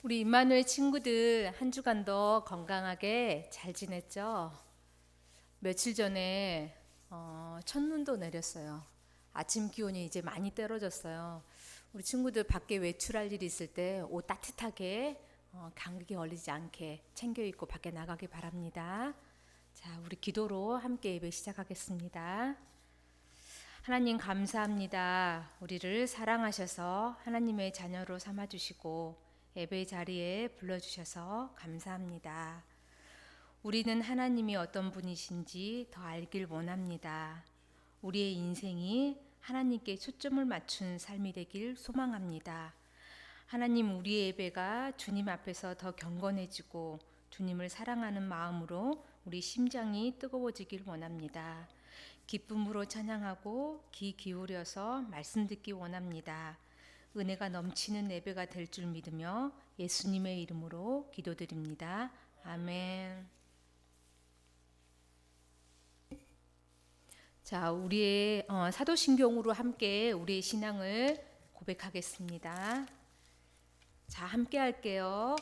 우리 임마누엘 친구들 한 주간도 건강하게 잘 지냈죠? 며칠 전에 첫눈도 내렸어요. 아침 기온이 이제 많이 떨어졌어요. 우리 친구들 밖에 외출할 일이 있을 때 옷 따뜻하게 감기 걸리지 않게 챙겨 입고 밖에 나가기 바랍니다. 자, 우리 기도로 함께 예배 시작하겠습니다. 하나님 감사합니다. 우리를 사랑하셔서 하나님의 자녀로 삼아주시고 예배 자리에 불러주셔서 감사합니다. 우리는 하나님이 어떤 분이신지 더 알길 원합니다. 우리의 인생이 하나님께 초점을 맞춘 삶이 되길 소망합니다. 하나님, 우리의 예배가 주님 앞에서 더 경건해지고 주님을 사랑하는 마음으로 우리 심장이 뜨거워지길 원합니다. 기쁨으로 찬양하고 귀 기울여서 말씀 듣기 원합니다. 은혜가 넘치는 예배가 될 줄 믿으며 예수님의 이름으로 기도드립니다. 아멘. 자, 우리의 사도신경으로 함께 우리의 신앙을 고백하겠습니다. 자, 함께 할게요.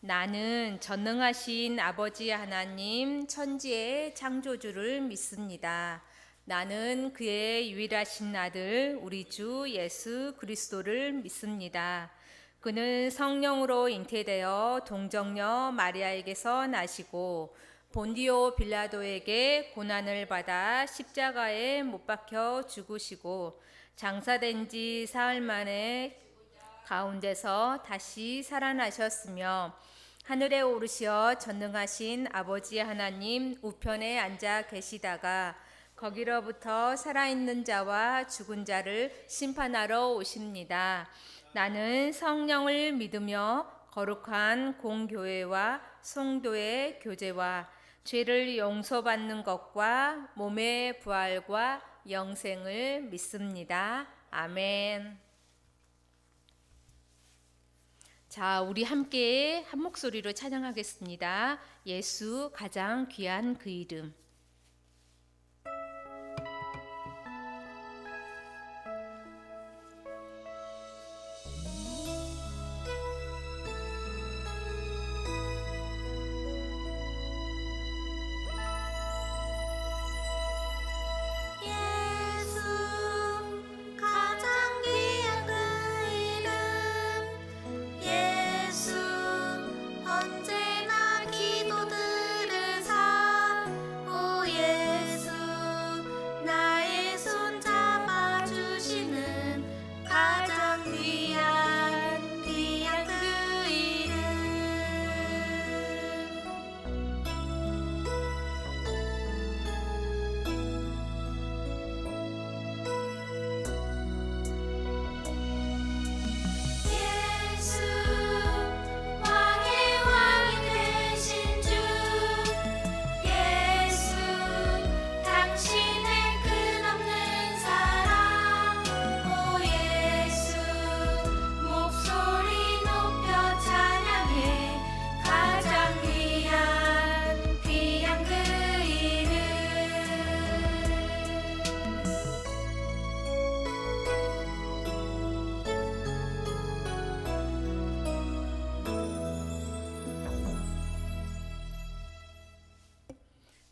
나는 전능하신 아버지 하나님 천지의 창조주를 믿습니다. 나는 그의 유일하신 아들 우리 주 예수 그리스도를 믿습니다. 그는 성령으로 잉태되어 동정녀 마리아에게서 나시고 본디오 빌라도에게 고난을 받아 십자가에 못 박혀 죽으시고 장사된 지 사흘 만에 가운데서 다시 살아나셨으며 하늘에 오르시어 전능하신 아버지 하나님 우편에 앉아 계시다가 거기로부터 살아있는 자와 죽은 자를 심판하러 오십니다. 나는 성령을 믿으며 거룩한 공교회와 성도의 교제와 죄를 용서받는 것과 몸의 부활과 영생을 믿습니다. 아멘. 자, 우리 함께 한 목소리로 찬양하겠습니다. 예수 가장 귀한 그 이름.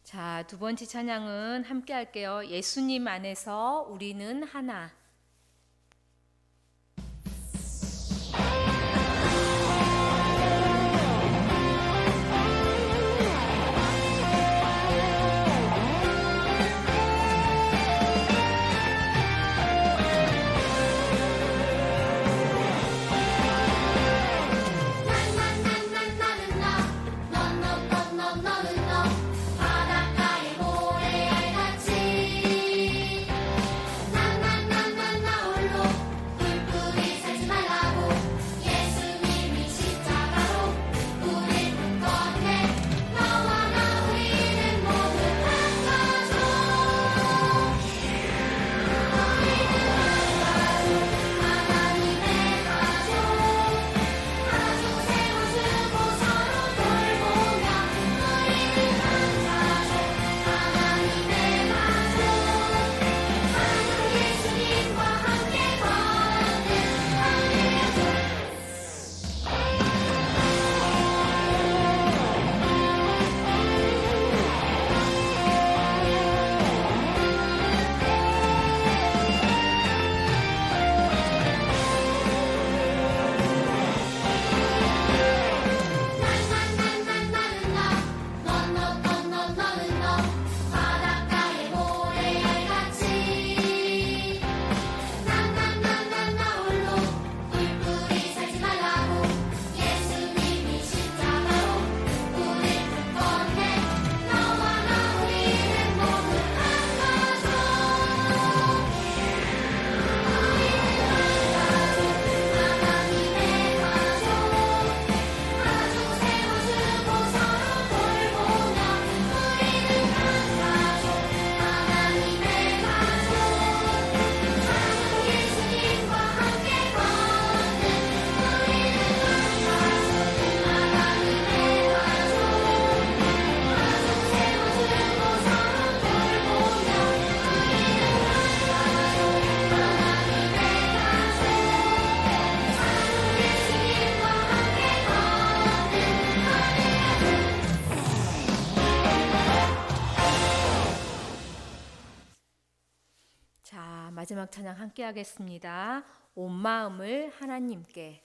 자, 두 번째 찬양은 함께 할게요. 예수님 안에서 우리는 하나. 바닷가의 모래알 같이 저녁 찬양 함께 하겠습니다. 온 마음을 하나님께.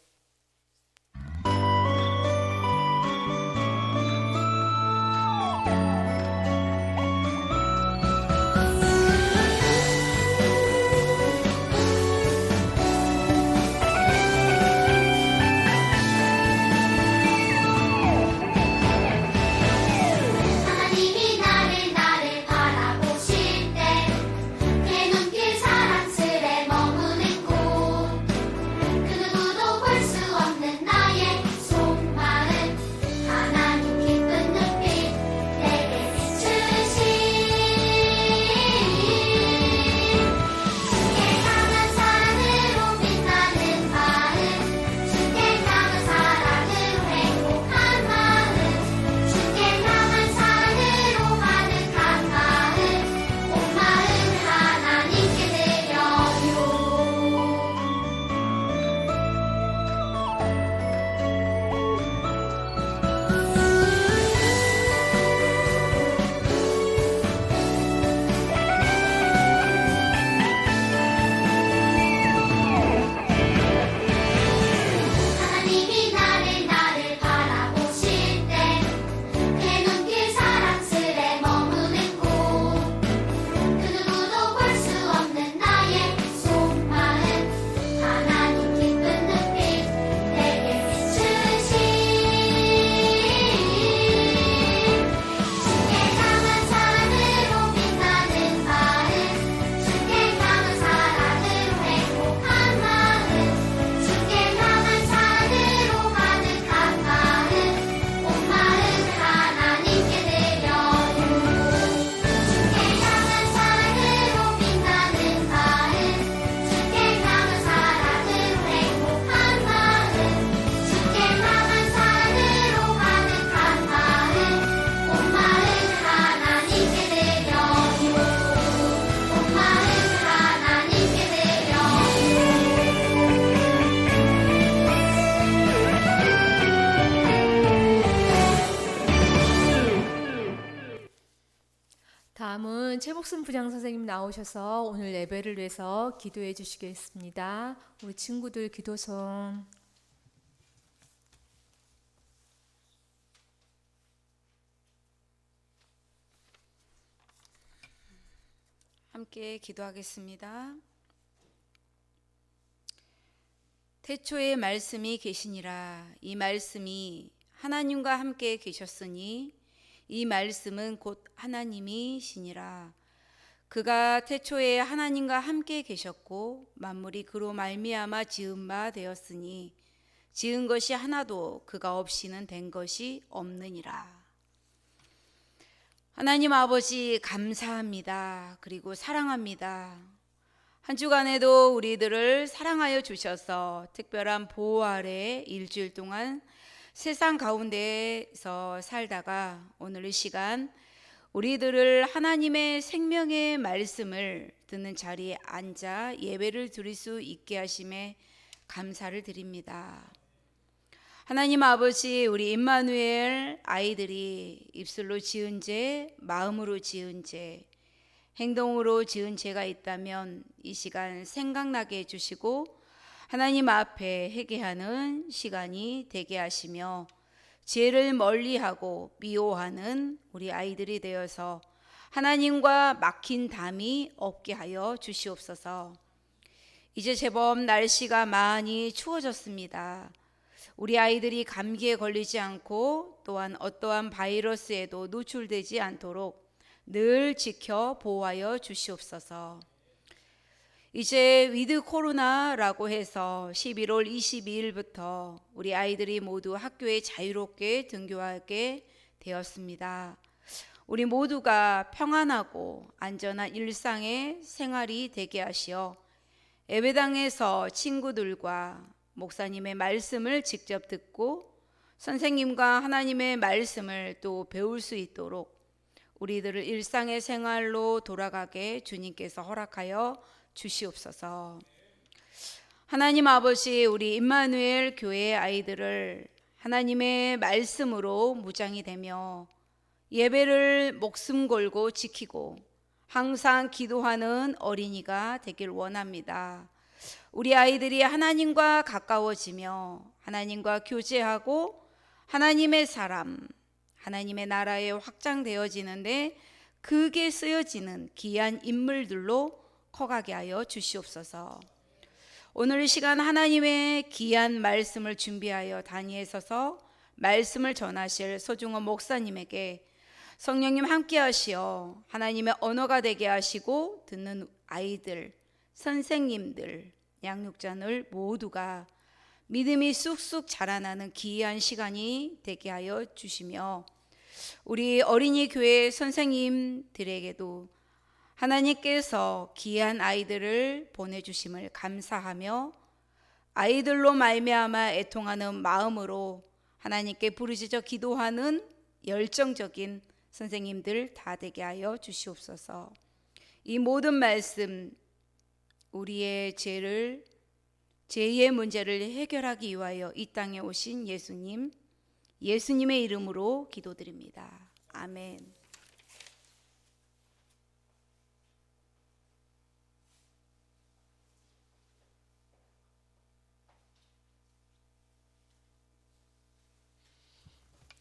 다음은 최복순 부장 선생님 나오셔서 오늘 예배를 위해서 기도해 주시겠습니다. 우리 친구들 기도송. 함께 기도하겠습니다. 태초에 말씀이 계시니라. 이 말씀이 하나님과 함께 계셨으니 이 말씀은 곧 하나님이시니라. 그가 태초에 하나님과 함께 계셨고 만물이 그로 말미암아 지은 바 되었으니 지은 것이 하나도 그가 없이는 된 것이 없느니라. 하나님 아버지 감사합니다. 그리고 사랑합니다. 한 주간에도 우리들을 사랑하여 주셔서 특별한 보호 아래 일주일 동안 세상 가운데에서 살다가 오늘 이 시간 우리들을 하나님의 생명의 말씀을 듣는 자리에 앉아 예배를 드릴 수 있게 하심에 감사를 드립니다. 하나님 아버지, 우리 임마누엘 아이들이 입술로 지은 죄, 마음으로 지은 죄, 행동으로 지은 죄가 있다면 이 시간 생각나게 해주시고 하나님 앞에 회개하는 시간이 되게 하시며 죄를 멀리하고 미워하는 우리 아이들이 되어서 하나님과 막힌 담이 없게 하여 주시옵소서. 이제 제법 날씨가 많이 추워졌습니다. 우리 아이들이 감기에 걸리지 않고 또한 어떠한 바이러스에도 노출되지 않도록 늘 지켜 보호하여 주시옵소서. 이제 위드 코로나라고 해서 11월 22일부터 우리 아이들이 모두 학교에 자유롭게 등교하게 되었습니다. 우리 모두가 평안하고 안전한 일상의 생활이 되게 하시어 예배당에서 친구들과 목사님의 말씀을 직접 듣고 선생님과 하나님의 말씀을 또 배울 수 있도록 우리들을 일상의 생활로 돌아가게 주님께서 허락하여 주시옵소서. 하나님 아버지, 우리 임마누엘 교회의 아이들을 하나님의 말씀으로 무장이 되며 예배를 목숨 걸고 지키고 항상 기도하는 어린이가 되길 원합니다. 우리 아이들이 하나님과 가까워지며 하나님과 교제하고 하나님의 사람, 하나님의 나라에 확장되어지는데 그게 쓰여지는 귀한 인물들로 커가게 하여 주시옵소서. 오늘 이 시간 하나님의 귀한 말씀을 준비하여 단위에 서서 말씀을 전하실 소중한 목사님에게 성령님 함께 하시어 하나님의 언어가 되게 하시고 듣는 아이들, 선생님들, 양육자들 모두가 믿음이 쑥쑥 자라나는 귀한 시간이 되게 하여 주시며 우리 어린이 교회 선생님들에게도 하나님께서 귀한 아이들을 보내주심을 감사하며 아이들로 말미암아 애통하는 마음으로 하나님께 부르짖어 기도하는 열정적인 선생님들 다 되게 하여 주시옵소서. 이 모든 말씀 우리의 죄의 문제를 해결하기 위하여 이 땅에 오신 예수님의 이름으로 기도드립니다. 아멘.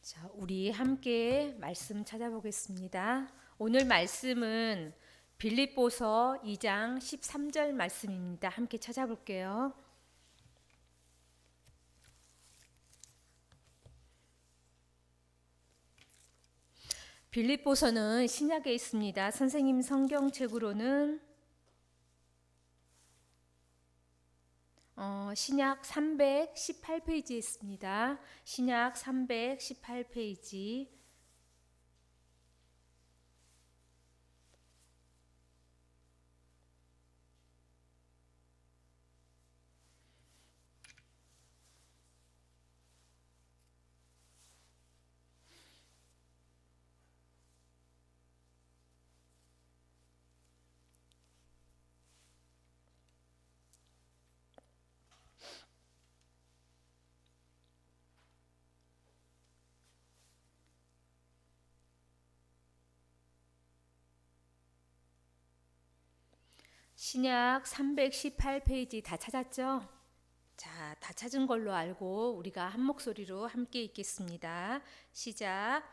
자, 우리 함께 말씀 찾아보겠습니다. 오늘 말씀은 빌립보서 2장 13절 말씀입니다. 함께 찾아볼게요. 빌립보서는 신약에 있습니다. 선생님 성경책으로는 신약 318페이지에 있습니다. 신약 318페이지. 신약 318페이지 다 찾았죠? 자, 다 찾은 걸로 알고 우리가 한 목소리로 함께 읽겠습니다. 시작.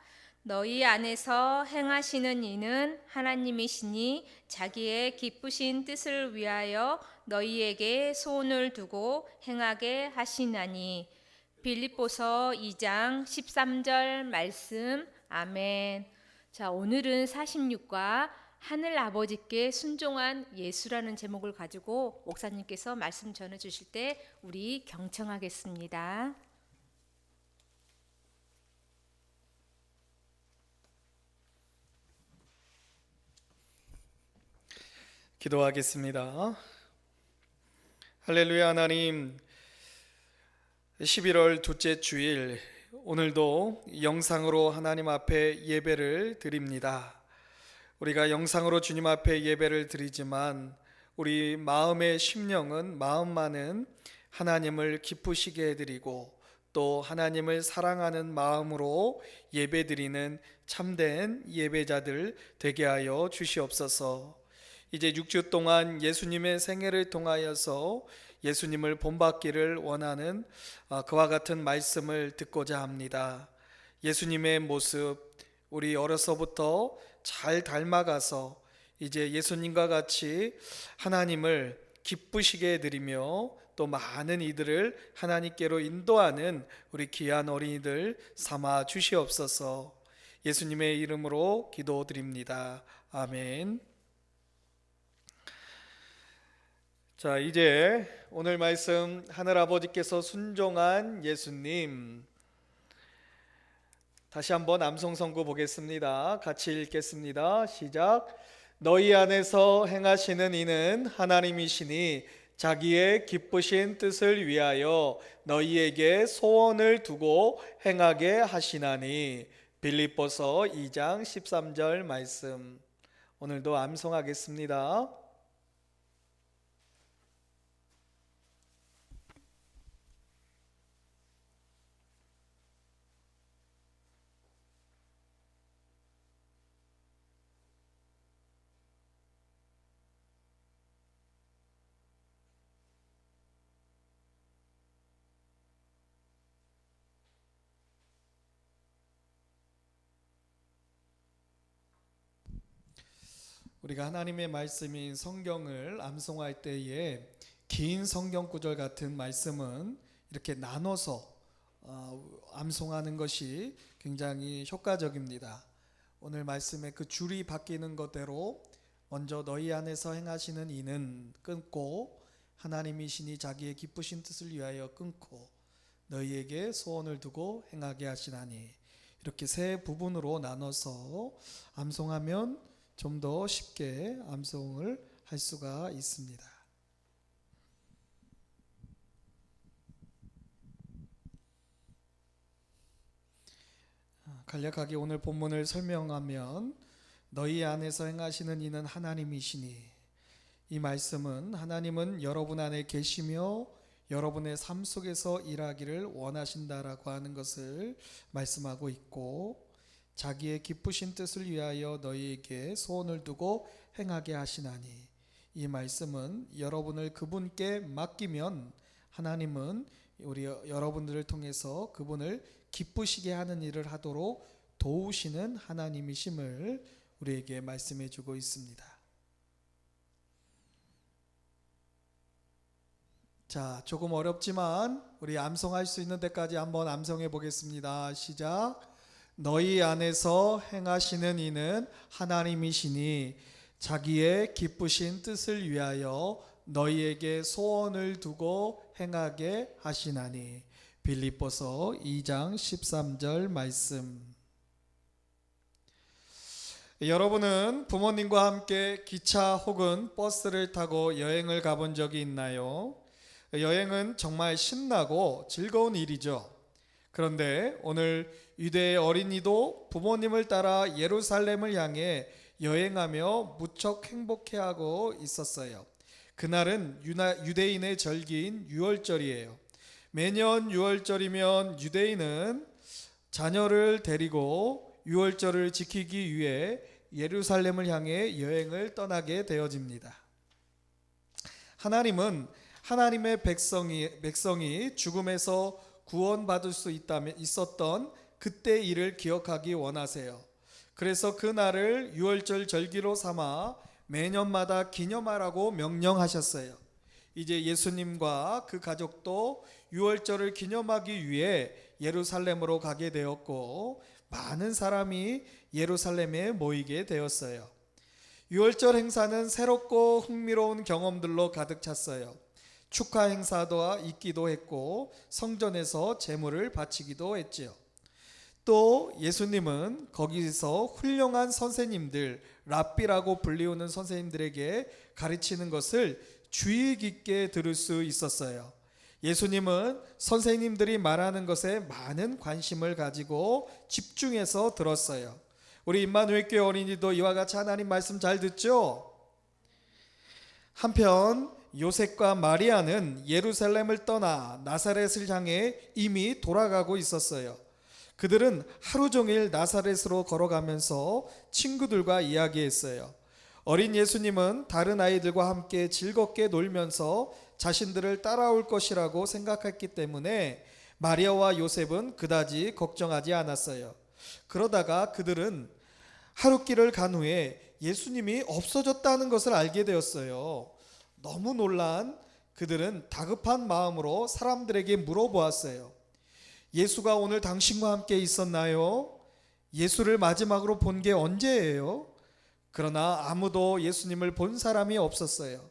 너희 안에서 행하시는 이는 하나님이시니 자기의 기쁘신 뜻을 위하여 너희에게 소원을 두고 행하게 하시나니. 빌립보서 2장 13절 말씀. 아멘. 자, 오늘은 46과 하늘 아버지께 순종한 예수라는 제목을 가지고 목사님께서 말씀 전해 주실 때 우리 경청하겠습니다. 기도하겠습니다. 할렐루야. 하나님, 11월 둘째 주일 오늘도 영상으로 하나님 앞에 예배를 드립니다. 우리가 영상으로 주님 앞에 예배를 드리지만 우리 마음의 심령은 마음만은 하나님을 기쁘시게 해드리고 또 하나님을 사랑하는 마음으로 예배드리는 참된 예배자들 되게 하여 주시옵소서. 이제 6주 동안 예수님의 생애를 통하여서 예수님을 본받기를 원하는 그와 같은 말씀을 듣고자 합니다. 예수님의 모습, 우리 어려서부터 잘 닮아가서 이제 예수님과 같이 하나님을 기쁘시게 해드리며 또 많은 이들을 하나님께로 인도하는 우리 귀한 어린이들 삼아 주시옵소서. 예수님의 이름으로 기도드립니다. 아멘. 자, 이제 오늘 말씀 하늘아버지께서 순종한 예수님, 다시 한번 암송 선고 보겠습니다. 같이 읽겠습니다. 시작. 너희 안에서 행하시는 이는 하나님이시니 자기의 기쁘신 뜻을 위하여 너희에게 소원을 두고 행하게 하시나니. 빌립보서 2장 13절 말씀. 오늘도 암송하겠습니다. 우리가 하나님의 말씀인 성경을 암송할 때에 긴 성경 구절 같은 말씀은 이렇게 나눠서 암송하는 것이 굉장히 효과적입니다. 오늘 말씀의 그 줄이 바뀌는 것대로 먼저 너희 안에서 행하시는 이는 끊고 하나님이시니 자기의 기쁘신 뜻을 위하여 끊고 너희에게 소원을 두고 행하게 하시나니, 이렇게 세 부분으로 나눠서 암송하면 좀 더 쉽게 암송을 할 수가 있습니다. 간략하게 오늘 본문을 설명하면, 너희 안에서 행하시는 이는 하나님이시니, 이 말씀은 하나님은 여러분 안에 계시며 여러분의 삶 속에서 일하기를 원하신다라고 하는 것을 말씀하고 있고, 자기의 기쁘신 뜻을 위하여 너희에게 소원을 두고 행하게 하시나니, 이 말씀은 여러분을 그분께 맡기면 하나님은 여러분들을 통해서 그분을 기쁘시게 하는 일을 하도록 도우시는 하나님이심을 우리에게 말씀해 주고 있습니다. 자, 조금 어렵지만 우리 암송할 수 있는 데까지 한번 암송해 보겠습니다. 시작. 너희 안에서 행하시는 이는 하나님이시니 자기의 기쁘신 뜻을 위하여 너희에게 소원을 두고 행하게 하시나니. 빌립보서 2장 13절 말씀. 여러분은 부모님과 함께 기차 혹은 버스를 타고 여행을 가본 적이 있나요? 여행은 정말 신나고 즐거운 일이죠. 그런데 오늘 유대의 어린이도 부모님을 따라 예루살렘을 향해 여행하며 무척 행복해하고 있었어요. 그날은 유대인의 절기인 유월절이에요. 매년 유월절이면 유대인은 자녀를 데리고 유월절을 지키기 위해 예루살렘을 향해 여행을 떠나게 되어집니다. 하나님은 하나님의 백성이 죽음에서 구원받을 수 있었던 그때 일을 기억하기 원하세요. 그래서 그 날을 유월절 절기로 삼아 매년마다 기념하라고 명령하셨어요. 이제 예수님과 그 가족도 유월절을 기념하기 위해 예루살렘으로 가게 되었고, 많은 사람이 예루살렘에 모이게 되었어요. 유월절 행사는 새롭고 흥미로운 경험들로 가득 찼어요. 축하 행사도 있기도 했고 성전에서 제물을 바치기도 했지요. 또 예수님은 거기서 훌륭한 선생님들, 랍비라고 불리우는 선생님들에게 가르치는 것을 주의 깊게 들을 수 있었어요. 예수님은 선생님들이 말하는 것에 많은 관심을 가지고 집중해서 들었어요. 우리 임마누엘 교회 어린이도 이와 같이 하나님 말씀 잘 듣죠? 한편 요셉과 마리아는 예루살렘을 떠나 나사렛을 향해 이미 돌아가고 있었어요. 그들은 하루 종일 나사렛으로 걸어가면서 친구들과 이야기했어요. 어린 예수님은 다른 아이들과 함께 즐겁게 놀면서 자신들을 따라올 것이라고 생각했기 때문에 마리아와 요셉은 그다지 걱정하지 않았어요. 그러다가 그들은 하룻길을 간 후에 예수님이 없어졌다는 것을 알게 되었어요. 너무 놀란 그들은 다급한 마음으로 사람들에게 물어보았어요. 예수가 오늘 당신과 함께 있었나요? 예수를 마지막으로 본 게 언제예요? 그러나 아무도 예수님을 본 사람이 없었어요.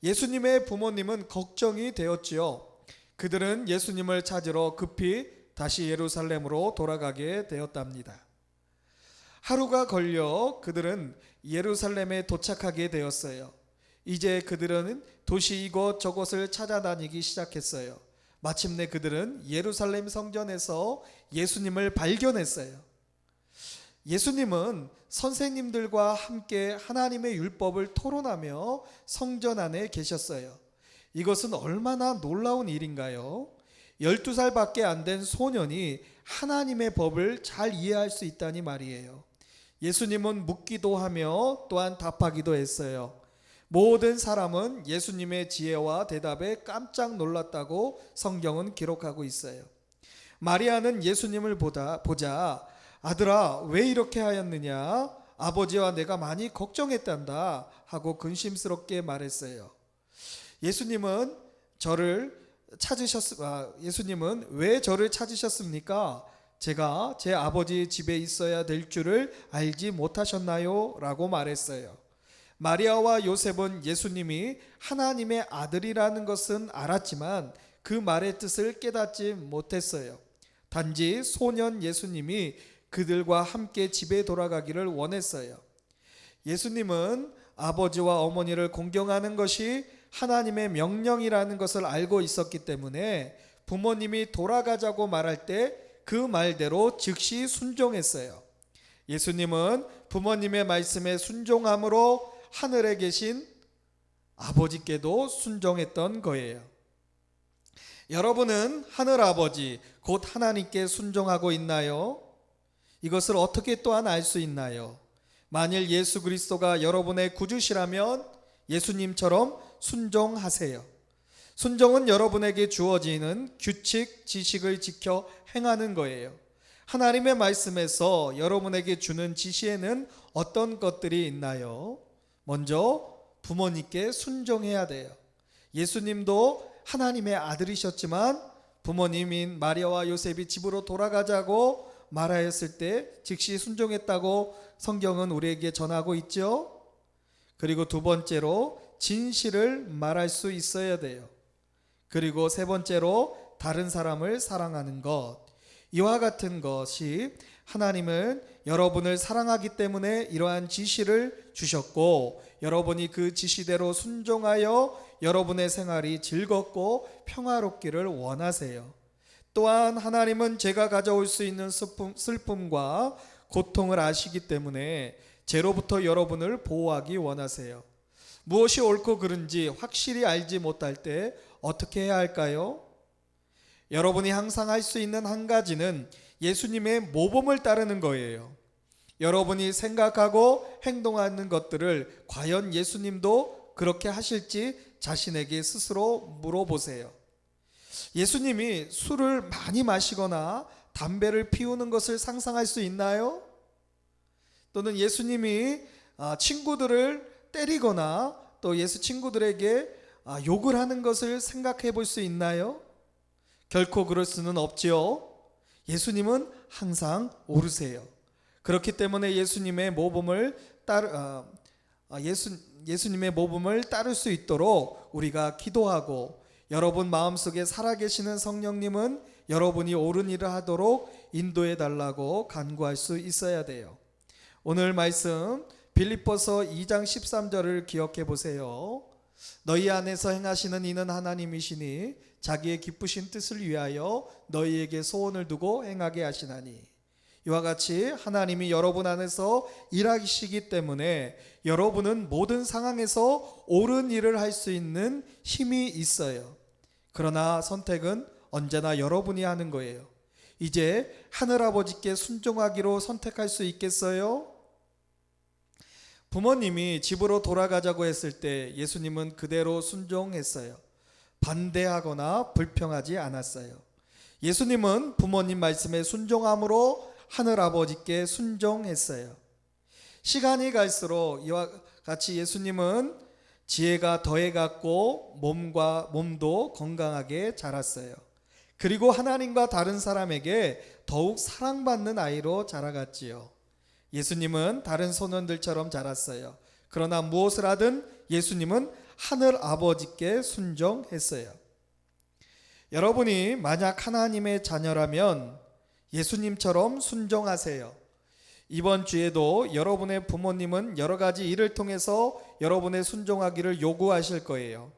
예수님의 부모님은 걱정이 되었지요. 그들은 예수님을 찾으러 급히 다시 예루살렘으로 돌아가게 되었답니다. 하루가 걸려 그들은 예루살렘에 도착하게 되었어요. 이제 그들은 도시 이곳저곳을 찾아다니기 시작했어요. 마침내 그들은 예루살렘 성전에서 예수님을 발견했어요. 예수님은 선생님들과 함께 하나님의 율법을 토론하며 성전 안에 계셨어요. 이것은 얼마나 놀라운 일인가요? 12살밖에 안 된 소년이 하나님의 법을 잘 이해할 수 있다니 말이에요. 예수님은 묻기도 하며 또한 답하기도 했어요. 모든 사람은 예수님의 지혜와 대답에 깜짝 놀랐다고 성경은 기록하고 있어요. 마리아는 예수님을 보자 아들아 왜 이렇게 하였느냐? 아버지와 내가 많이 걱정했단다 하고 근심스럽게 말했어요. 예수님은 예수님은 왜 저를 찾으셨습니까? 제가 제 아버지 집에 있어야 될 줄을 알지 못하셨나요? 라고 말했어요. 마리아와 요셉은 예수님이 하나님의 아들이라는 것은 알았지만 그 말의 뜻을 깨닫지 못했어요. 단지 소년 예수님이 그들과 함께 집에 돌아가기를 원했어요. 예수님은 아버지와 어머니를 공경하는 것이 하나님의 명령이라는 것을 알고 있었기 때문에 부모님이 돌아가자고 말할 때 그 말대로 즉시 순종했어요. 예수님은 부모님의 말씀에 순종함으로 하늘에 계신 아버지께도 순종했던 거예요. 여러분은 하늘 아버지 곧 하나님께 순종하고 있나요? 이것을 어떻게 또한 알 수 있나요? 만일 예수 그리스도가 여러분의 구주시라면 예수님처럼 순종하세요. 순종은 여러분에게 주어지는 규칙, 지식을 지켜 행하는 거예요. 하나님의 말씀에서 여러분에게 주는 지시에는 어떤 것들이 있나요? 먼저 부모님께 순종해야 돼요. 예수님도 하나님의 아들이셨지만 부모님인 마리아와 요셉이 집으로 돌아가자고 말하였을 때 즉시 순종했다고 성경은 우리에게 전하고 있죠. 그리고 두 번째로 진실을 말할 수 있어야 돼요. 그리고 세 번째로 다른 사람을 사랑하는 것. 이와 같은 것이 하나님은 여러분을 사랑하기 때문에 이러한 지시를 주셨고 여러분이 그 지시대로 순종하여 여러분의 생활이 즐겁고 평화롭기를 원하세요. 또한 하나님은 제가 가져올 수 있는 슬픔과 고통을 아시기 때문에 죄로부터 여러분을 보호하기 원하세요. 무엇이 옳고 그른지 확실히 알지 못할 때 어떻게 해야 할까요? 여러분이 항상 할 수 있는 한 가지는 예수님의 모범을 따르는 거예요. 여러분이 생각하고 행동하는 것들을 과연 예수님도 그렇게 하실지 자신에게 스스로 물어보세요. 예수님이 술을 많이 마시거나 담배를 피우는 것을 상상할 수 있나요? 또는 예수님이 친구들을 때리거나 또 예수 친구들에게 욕을 하는 것을 생각해 볼 수 있나요? 결코 그럴 수는 없지요. 예수님은 항상 옳으세요. 그렇기 때문에 예수님의 모범을 따를 수 있도록 우리가 기도하고 여러분 마음속에 살아계시는 성령님은 여러분이 옳은 일을 하도록 인도해 달라고 간구할 수 있어야 돼요. 오늘 말씀 빌립보서 2장 13절을 기억해 보세요. 너희 안에서 행하시는 이는 하나님이시니 자기의 기쁘신 뜻을 위하여 너희에게 소원을 두고 행하게 하시나니. 이와 같이 하나님이 여러분 안에서 일하시기 때문에 여러분은 모든 상황에서 옳은 일을 할 수 있는 힘이 있어요. 그러나 선택은 언제나 여러분이 하는 거예요. 이제 하늘아버지께 순종하기로 선택할 수 있겠어요? 부모님이 집으로 돌아가자고 했을 때 예수님은 그대로 순종했어요. 반대하거나 불평하지 않았어요. 예수님은 부모님 말씀에 순종함으로 하늘아버지께 순종했어요. 시간이 갈수록 이와 같이 예수님은 지혜가 더해갔고 몸도 건강하게 자랐어요. 그리고 하나님과 다른 사람에게 더욱 사랑받는 아이로 자라갔지요. 예수님은 다른 소년들처럼 자랐어요. 그러나 무엇을 하든 예수님은 하늘 아버지께 순종했어요. 여러분이 만약 하나님의 자녀라면 예수님처럼 순종하세요. 이번 주에도 여러분의 부모님은 여러 가지 일을 통해서 여러분의 순종하기를 요구하실 거예요.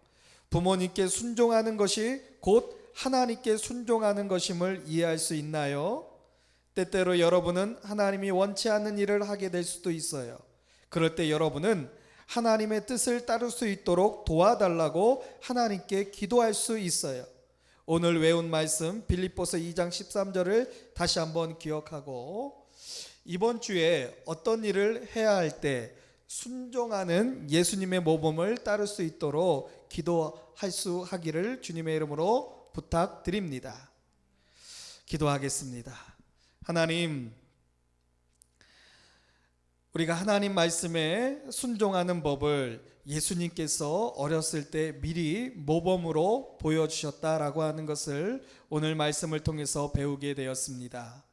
부모님께 순종하는 것이 곧 하나님께 순종하는 것임을 이해할 수 있나요? 때때로 여러분은 하나님이 원치 않는 일을 하게 될 수도 있어요. 그럴 때 여러분은 하나님의 뜻을 따를 수 있도록 도와달라고 하나님께 기도할 수 있어요. 오늘 외운 말씀 빌립보서 2장 13절을 다시 한번 기억하고 이번 주에 어떤 일을 해야 할 때 순종하는 예수님의 모범을 따를 수 있도록 기도할 수 하기를 주님의 이름으로 부탁드립니다. 기도하겠습니다. 하나님, 우리가 하나님 말씀에 순종하는 법을 예수님께서 어렸을 때 미리 모범으로 보여주셨다라고 하는 것을 오늘 말씀을 통해서 배우게 되었습니다.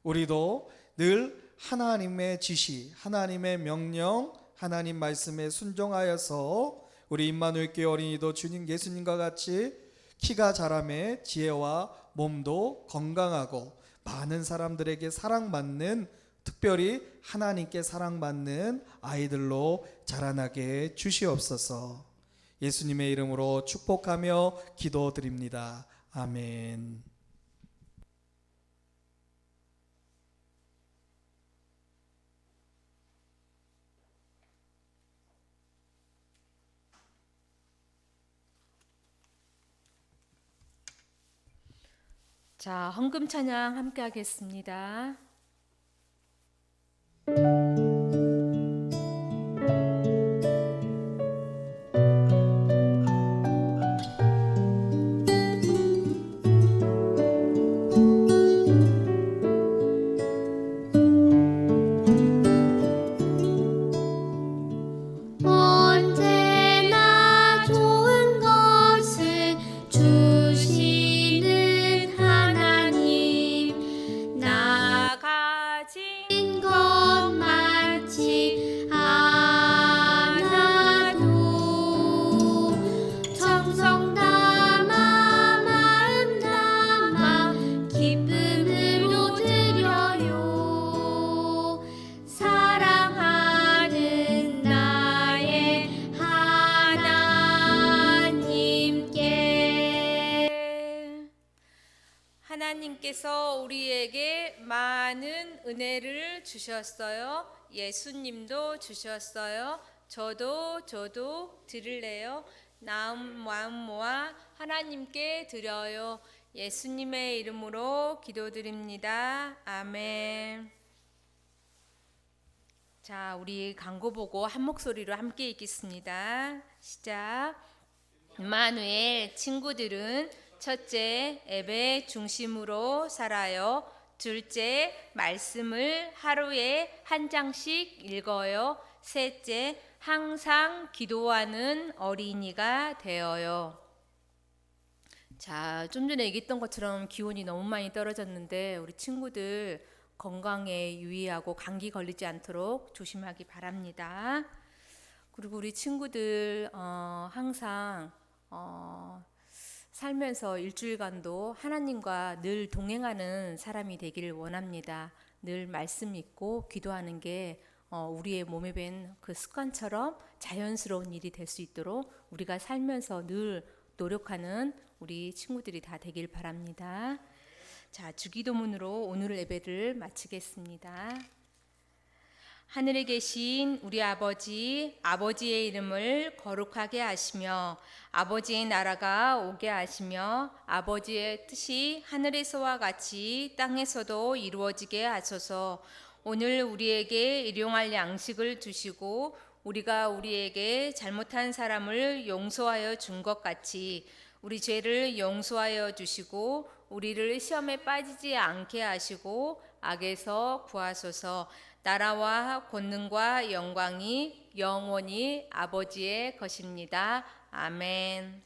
우리도 늘 하나님의 지시, 하나님의 명령, 하나님 말씀에 순종하여서 우리 임마누엘 교회 어린이도 주님 예수님과 같이 키가 자라매 지혜와 몸도 건강하고 많은 사람들에게 사랑받는, 특별히 하나님께 사랑받는 아이들로 자라나게 주시옵소서. 예수님의 이름으로 축복하며 기도드립니다. 아멘. 자, 헌금 찬양 함께 하겠습니다. 언제나 좋은 것을 주시는 하나님, 나 가진 것 많지 않아도 정성 담아 마음 담아 기쁨으로 드려요. 사랑하는 나의 하나님께. 하나님께서 우리에게 많은 은혜를 주셨어요. 예수님도 주셨어요. 저도 드릴래요. 마음 모아 하나님께 드려요. 예수님의 이름으로 기도드립니다. 아멘. 자, 우리 광고 보고 한 목소리로 함께 읽겠습니다. 시작. 임마누엘 친구들은 첫째, 예배 중심으로 살아요. 둘째, 말씀을 하루에 한 장씩 읽어요. 셋째, 항상 기도하는 어린이가 되어요. 자, 좀 전에 얘기했던 것처럼 기온이 너무 많이 떨어졌는데 우리 친구들 건강에 유의하고 감기 걸리지 않도록 조심하기 바랍니다. 그리고 우리 친구들 항상 살면서 일주일간도 하나님과 늘 동행하는 사람이 되기를 원합니다. 늘 말씀 읽고 기도하는 게 우리의 몸에 밴 그 습관처럼 자연스러운 일이 될 수 있도록 우리가 살면서 늘 노력하는 우리 친구들이 다 되길 바랍니다. 자, 주기도문으로 오늘 예배를 마치겠습니다. 하늘에 계신 우리 아버지의 이름을 거룩하게 하시며 아버지의 나라가 오게 하시며 아버지의 뜻이 하늘에서와 같이 땅에서도 이루어지게 하소서. 오늘 우리에게 일용할 양식을 주시고 우리가 우리에게 잘못한 사람을 용서하여 준 것 같이 우리 죄를 용서하여 주시고 우리를 시험에 빠지지 않게 하시고 악에서 구하소서. 나라와 권능과 영광이 영원히 아버지의 것입니다. 아멘.